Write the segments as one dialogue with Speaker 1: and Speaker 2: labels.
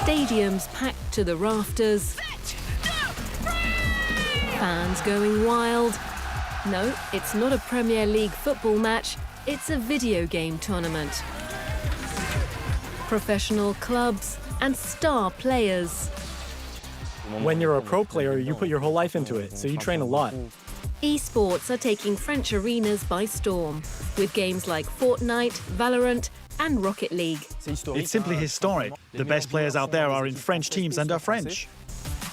Speaker 1: Stadiums packed to the rafters. Fans going wild. No, it's not a Premier League football match, it's a video game tournament. Professional clubs and star players.
Speaker 2: When you're a pro player, you put your whole life into it, so you train a lot.
Speaker 1: Esports are taking French arenas by storm, with games like Fortnite, Valorant, and Rocket League.
Speaker 3: It's simply historic. The best players out there are in French teams and are French.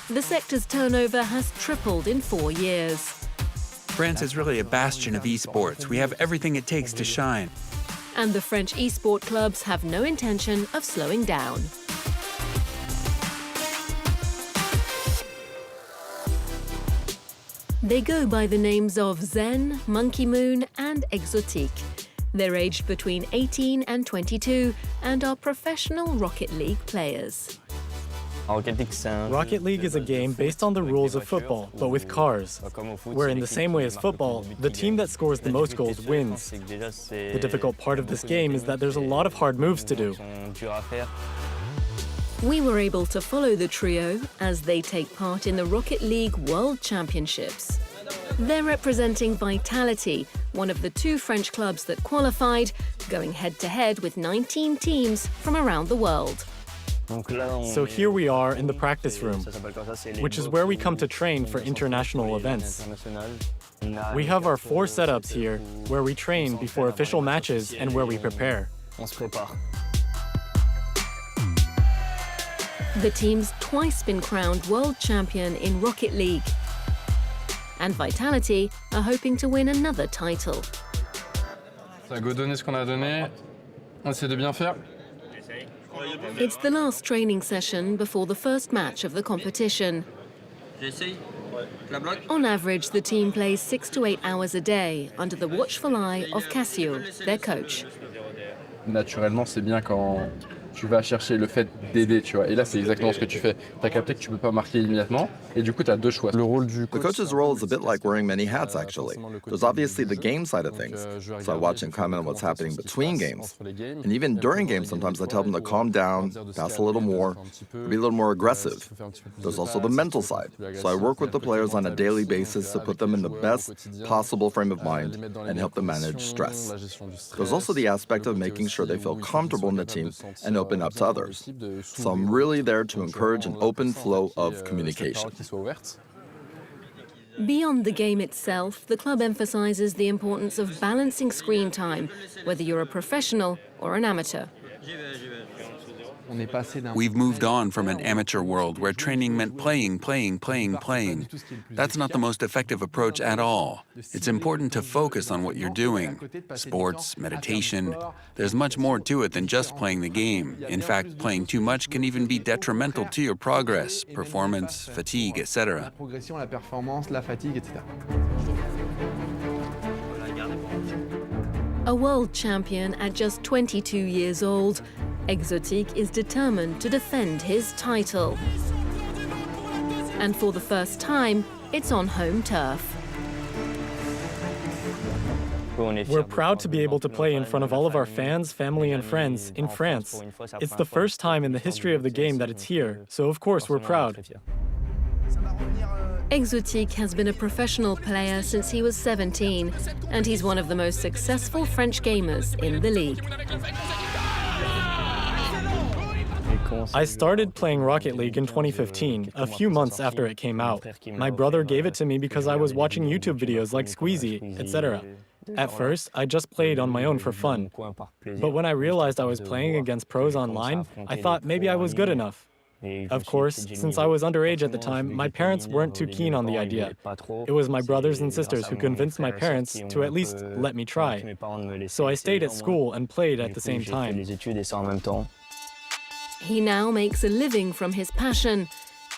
Speaker 1: The sector's turnover has tripled in 4 years.
Speaker 4: France is really a bastion of esports. We have everything it takes to shine.
Speaker 1: And the French esport clubs have no intention of slowing down. They go by the names of Zen, Monkey Moon, and Exotique. They're aged between 18 and 22 and are professional Rocket League players.
Speaker 2: Rocket League is a game based on the rules of football, but with cars, where in the same way as football, the team that scores the most goals wins. The difficult part of this game is that there's a lot of hard moves to do.
Speaker 1: We were able to follow the trio as they take part in the Rocket League World Championships. They're representing Vitality, one of the 2 French clubs that qualified, going head-to-head with 19 teams from around the world.
Speaker 2: So here we are in the practice room, which is where we come to train for international events. We have our 4 setups here, where we train before official matches and where we prepare.
Speaker 1: The team's twice been crowned world champion in Rocket League. And Vitality are hoping to win another title.
Speaker 5: Ça a go donner ce qu'on a donné. On essaie de bien faire.
Speaker 1: It's the last training session before the first match of the competition. On average, the team plays 6 to 8 hours a day under the watchful eye of Cassio, their coach.
Speaker 5: Naturellement, c'est bien quand tu vas chercher le fait d'aider, tu vois. Et là, c'est exactement ce que tu fais. Tu as capté que tu peux pas marquer immédiatement, et du coup, tu as 2 choix. Le rôle du
Speaker 6: The coach's role is a bit like wearing many hats, actually. There's obviously the game side of things, so I watch and comment on what's happening between games. And even during games, sometimes I tell them to calm down, pass a little more, be a little more aggressive. There's also the mental side, so I work with the players on a daily basis to put them in the best possible frame of mind and help them manage stress. There's also the aspect of making sure they feel comfortable in the team and open up to others. So I'm really there to encourage an open flow of communication.
Speaker 1: Beyond the game itself, the club emphasizes the importance of balancing screen time, whether you're a professional or an amateur.
Speaker 4: We've moved on from an amateur world where training meant playing. That's not the most effective approach at all. It's important to focus on what you're doing. Sports, meditation, there's much more to it than just playing the game. In fact, playing too much can even be detrimental to your progress, performance, fatigue, etc.
Speaker 1: A world champion at just 22 years old, Exotique is determined to defend his title. And for the first time, it's on home turf.
Speaker 2: We're proud to be able to play in front of all of our fans, family, and friends in France. It's the first time in the history of the game that it's here, so of course we're proud.
Speaker 1: Exotique has been a professional player since he was 17, and he's one of the most successful French gamers in the league.
Speaker 2: I started playing Rocket League in 2015, a few months after it came out. My brother gave it to me because I was watching YouTube videos like Squeezie, etc. At first, I just played on my own for fun. But when I realized I was playing against pros online, I thought maybe I was good enough. Of course, since I was underage at the time, my parents weren't too keen on the idea. It was my brothers and sisters who convinced my parents to at least let me try. So I stayed at school and played at the same time.
Speaker 1: He now makes a living from his passion.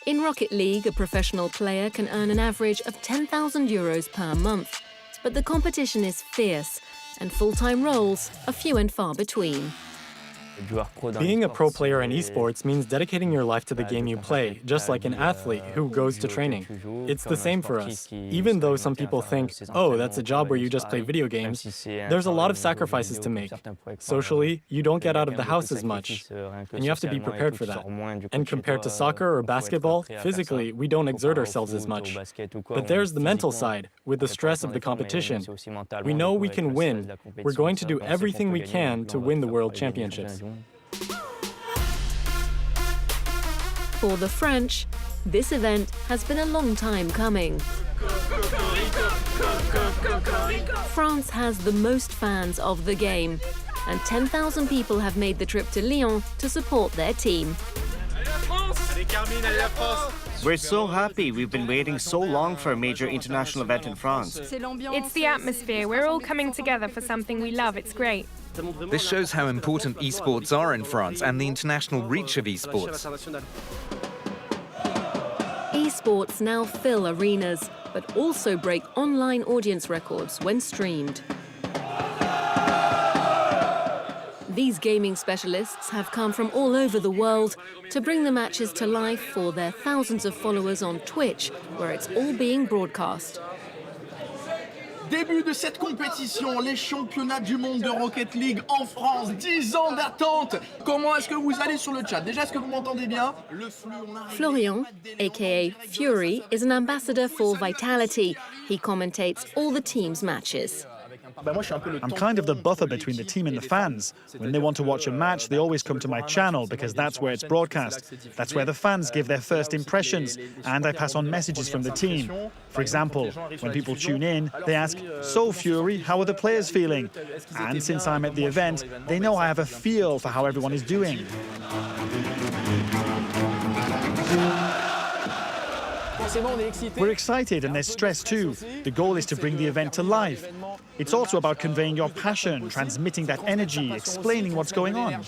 Speaker 1: In Rocket League, a professional player can earn an average of 10,000 euros per month. But the competition is fierce, and full-time roles are few and far between.
Speaker 2: Being a pro player in esports means dedicating your life to the game you play, just like an athlete who goes to training. It's the same for us. Even though some people think, oh, that's a job where you just play video games, there's a lot of sacrifices to make. Socially, you don't get out of the house as much, and you have to be prepared for that. And compared to soccer or basketball, physically, we don't exert ourselves as much. But there's the mental side, with the stress of the competition. We know we can win. We're going to do everything we can to win the World Championships.
Speaker 1: For the French, this event has been a long time coming. France has the most fans of the game, and 10,000 people have made the trip to Lyon to support their team.
Speaker 7: We're so happy. We've been waiting so long for a major international event in France.
Speaker 8: It's the atmosphere. We're all coming together for something we love. It's great.
Speaker 9: This shows how important esports are in France and the international reach of esports.
Speaker 1: Esports now fill arenas, but also break online audience records when streamed. These gaming specialists have come from all over the world to bring the matches to life for their thousands of followers on Twitch, where it's all being broadcast.
Speaker 10: Début de cette compétition, les championnats du monde de Rocket League en France, 10 ans d'attente. Comment est-ce que vous allez sur le chat? Déjà, est-ce que vous m'entendez bien?
Speaker 1: Florian, aka Fury, is an ambassador for Vitality. He commentates all the team's matches.
Speaker 3: I'm kind of the buffer between the team and the fans. When they want to watch a match, they always come to my channel because that's where it's broadcast. That's where the fans give their first impressions, and I pass on messages from the team. For example, when people tune in, they ask, "So Fury, how are the players feeling?" And since I'm at the event, they know I have a feel for how everyone is doing. We're excited and there's stress too. The goal is to bring the event to life. It's also about conveying your passion, transmitting that energy, explaining what's going on.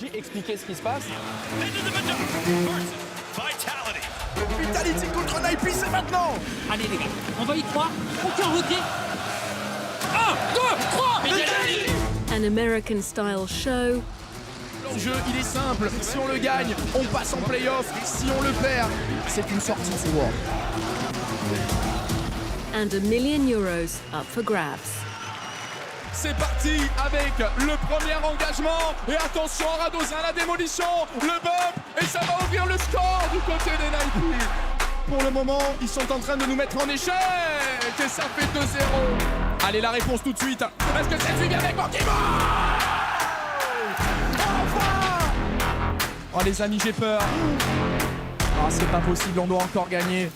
Speaker 10: Vitality contre Nike, puis c'est maintenant.
Speaker 11: Allez les gars, on va y croire. Aucun regret. 1, 2, 3.
Speaker 1: An American-style show.
Speaker 10: L'enjeu, il est simple. Si on le gagne, on passe en play-off. Si on le perd, c'est une sortie, c'est bon.
Speaker 1: And €1 million up for grabs.
Speaker 10: C'est parti avec le premier engagement. Et attention, Radosin, la démolition, le bump. Et ça va ouvrir le score du côté des Nike. Pour le moment, ils sont en train de nous mettre en échec. Et ça fait 2-0. Allez, la réponse tout de suite. Est-ce que c'est suivi avec Monkey? Oh les amis, j'ai peur. Oh, c'est pas possible, on doit encore gagner.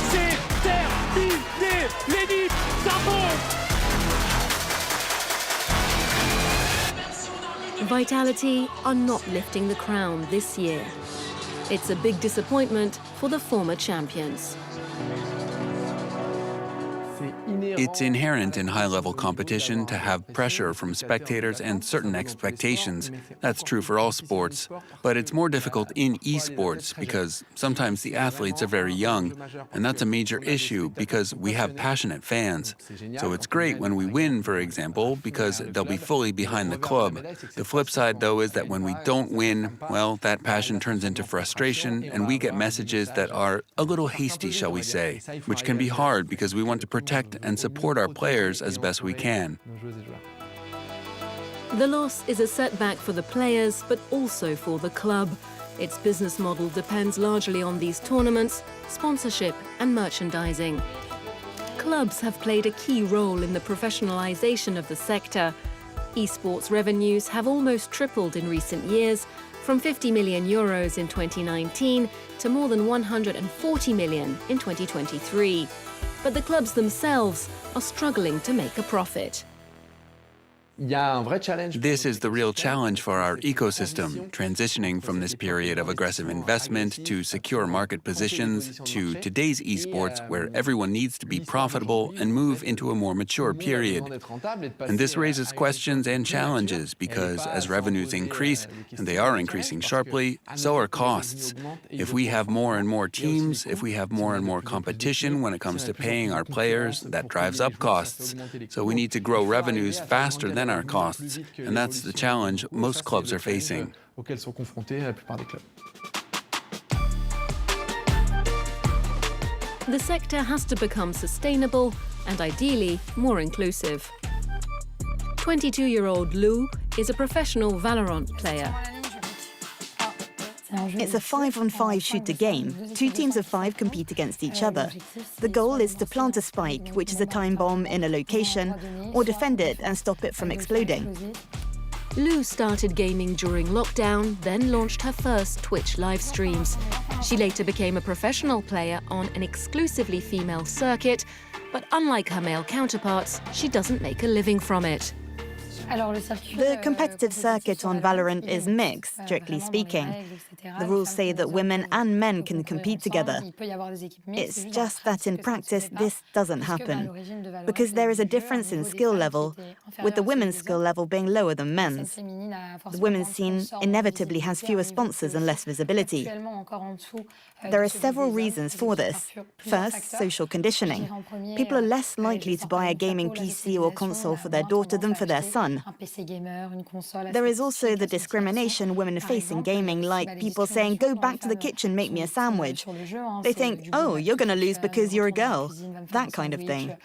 Speaker 10: C'est terminé. L'équipe s'impose.
Speaker 1: Vitality are not lifting the crown this year. It's a big disappointment for the former champions.
Speaker 4: It's inherent in high-level competition to have pressure from spectators and certain expectations. That's true for all sports. But it's more difficult in esports because sometimes the athletes are very young, and that's a major issue because we have passionate fans. So it's great when we win, for example, because they'll be fully behind the club. The flip side, though, is that when we don't win, well, that passion turns into frustration, and we get messages that are a little hasty, shall we say, which can be hard because we want to protect and support our players as best we can.
Speaker 1: The loss is a setback for the players, but also for the club. Its business model depends largely on these tournaments, sponsorship and merchandising. Clubs have played a key role in the professionalization of the sector. Esports revenues have almost tripled in recent years, from €50 million in 2019 to more than €140 million in 2023. But the clubs themselves are struggling to make a profit.
Speaker 4: This is the real challenge for our ecosystem, transitioning from this period of aggressive investment to secure market positions to today's esports where everyone needs to be profitable and move into a more mature period. And this raises questions and challenges because as revenues increase, and they are increasing sharply, so are costs. If we have more and more teams, if we have more and more competition when it comes to paying our players, that drives up costs. So we need to grow revenues faster than man our costs, and that's the challenge most clubs are facing.
Speaker 1: The sector has to become sustainable and ideally more inclusive. 22-year-old Lou is a professional Valorant player.
Speaker 12: It's a 5-on-5 shooter game. 2 teams of 5 compete against each other. The goal is to plant a spike, which is a time bomb in a location, or defend it and stop it from exploding.
Speaker 1: Lou started gaming during lockdown, then launched her first Twitch live streams. She later became a professional player on an exclusively female circuit, but unlike her male counterparts, she doesn't make a living from it.
Speaker 12: The competitive circuit on Valorant is mixed, strictly speaking. The rules say that women and men can compete together. It's just that in practice this doesn't happen, because there is a difference in skill level, with the women's skill level being lower than men's. The women's scene inevitably has fewer sponsors and less visibility. There are several reasons for this. First, social conditioning. People are less likely to buy a gaming PC or console for their daughter than for their son. There is also the discrimination women face in gaming, like people saying, "Go back to the kitchen, make me a sandwich." They think, "Oh, you're going to lose because you're a girl," that kind of thing.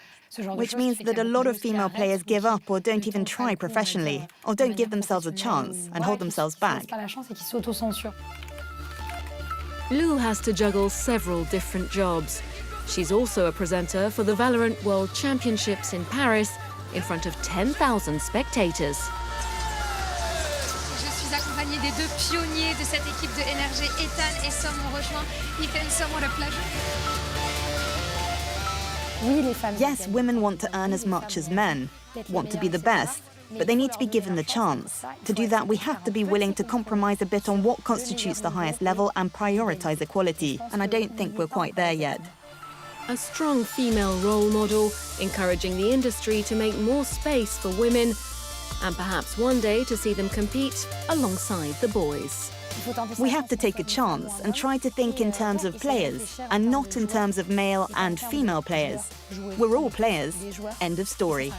Speaker 12: Which means that a lot of female players give up or don't even try professionally, or don't give themselves a chance and hold themselves back.
Speaker 1: Lou has to juggle several different jobs. She's also a presenter for the Valorant World Championships in Paris in front of 10,000 spectators.
Speaker 13: Je suis accompagnée des 2 pionniers de cette équipe de NRG, Ethan et Som ont rejoint. Ethan and Som, what a pleasure.
Speaker 12: Yes, women want to earn as much as men, want to be the best, but they need to be given the chance. To do that, we have to be willing to compromise a bit on what constitutes the highest level and prioritize equality, and I don't think we're quite there yet.
Speaker 1: A strong female role model, encouraging the industry to make more space for women, and perhaps one day to see them compete alongside the boys.
Speaker 12: We have to take a chance and try to think in terms of players, and not in terms of male and female players. We're all players. End of story.